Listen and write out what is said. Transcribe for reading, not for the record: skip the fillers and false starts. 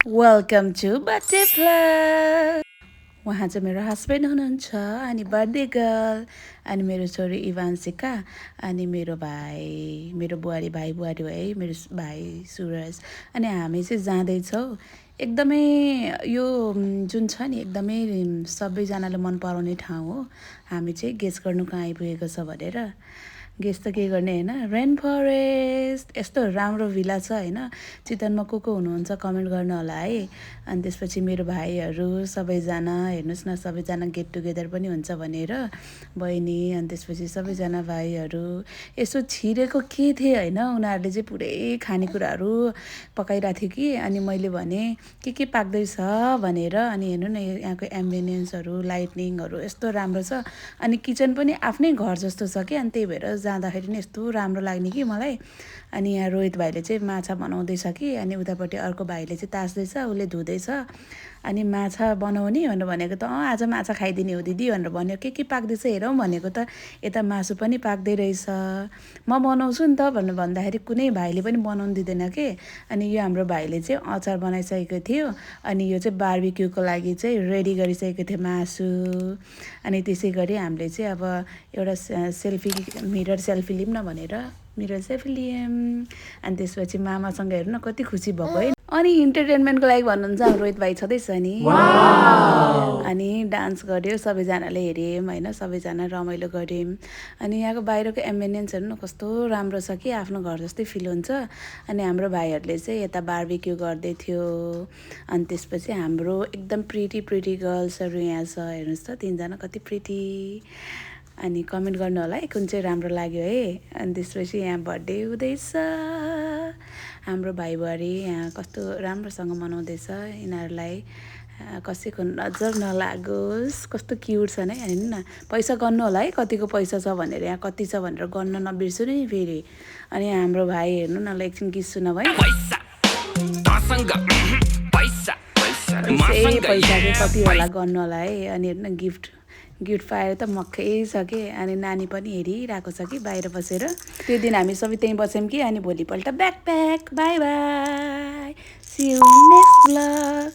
Welcome to birthday vlog. उहाँ चाहिँ मेरो हस्बेन्ड हुनुहुन्छ अनि बर्थडे गर्ल अनि मेरो छोरी इभान्सिका अनि मेरो भाइ मेरो बुहारी हो है मेरो भाइ सुरज अनि हामी चाहिँ जाँदैछौँ। एकदमै यो जुन छ नि एकदमै सबैजनाले मन पराउने ठाउँ हो। हामी चाहिँ गेस गर्नु कहाँ आइपुगेको छ भनेर। गेस त के गर्ने होइन, रेन फरेस्ट यस्तो राम्रो भिला छ होइन। चितवनमा को हुनुहुन्छ कमेन्ट गर्नु होला है। अनि त्यसपछि मेरो भाइहरू सबैजना हेर्नुहोस् न, सबैजना गेट टुगेदर पनि हुन्छ भनेर बहिनी अनि त्यसपछि सबैजना भाइहरू यसो छिरेको के थिए होइन। उनीहरूले चाहिँ पुरै खानेकुराहरू पकाइरहेको थियो कि अनि मैले भने के पाक्दैछ भनेर। अनि हेर्नु न यहाँको एम्बियन्सहरू लाइटनिङहरू यस्तो राम्रो छ अनि किचन पनि आफ्नै घर जस्तो छ कि। अनि त्यही भएर जाँदाखेरि नि यस्तो राम्रो लाग्ने कि मलाई। अनि यहाँ रोहित भाइले चाहिँ माछा बनाउँदैछ कि अनि उतापट्टि अर्को भाइले चाहिँ तास्दैछ, उसले धुँदैछ। अनि माछा बनाउने भनेर भनेको त आज माछा खाइदिने हो दिदी भनेर भन्यो। के पाक्दैछ हेरौँ भनेको त यता मासु पनि पाक्दै रहेछ। म बनाउँछु नि त भनेर भन्दाखेरि कुनै भाइले पनि बनाउनु दिँदैन के। अनि यो हाम्रो भाइले चाहिँ अचार बनाइसकेको थियो अनि यो चाहिँ बार्बिक्यूको लागि चाहिँ रेडी गरिसकेको थियो मासु। अनि त्यसै गरी हामीले चाहिँ अब एउटा मिरर सेल्फी लिऊँ न भनेर मिरर सेल्फी लियौँ। अनि त्यसपछि मामासँग हेर्नु न कति खुसी भएको है। अनि इन्टरटेनमेन्टको लागि भन्नुहुन्छ रोहित भाइ छँदैछ नि। अनि डान्स गऱ्यो, सबैजनाले हेऱ्यौँ होइन, सबैजना रमाइलो गऱ्यौँ। अनि यहाँको बाहिरको एम्बियन्सहरू न कस्तो राम्रो छ कि आफ्नो घर जस्तै फिल हुन्छ। अनि हाम्रो भाइहरूले चाहिँ यता बार्बिक्यू गर्दै थियो। अनि त्यसपछि हाम्रो एकदम प्रिटी गर्ल्सहरू यहाँ छ हेर्नुहोस् त, तिनजना कति प्रिटी। अनि कमेन्ट गर्नु होला है कुन चाहिँ राम्रो लाग्यो है। अनि त्यसपछि यहाँ बर्थडे हुँदैछ हाम्रो भाइ बुहारी, यहाँ कस्तो राम्रोसँग मनाउँदैछ। यिनीहरूलाई कसैको नजर नलागोस्, कस्तो क्युट छ नि हेर्नु न। पैसा गर्नु होला है कतिको पैसा छ भनेर, यहाँ कति छ भनेर गर्न नबिर्सु नि फेरि। अनि हाम्रो भाइ हेर्नु न, एकछिन गीत सुन भाइ। पैसाको कति होला गर्नु होला है। अनि हेर्नु न गिफ्ट पाएर त मक्कै छ कि। अनि नानी पनि हेरिरहेको छ कि बाहिर बसेर। त्यो दिन हामी सबै त्यहीँ बस्यौँ कि। अनि भोलिपल्ट back bye bye, see you next vlog.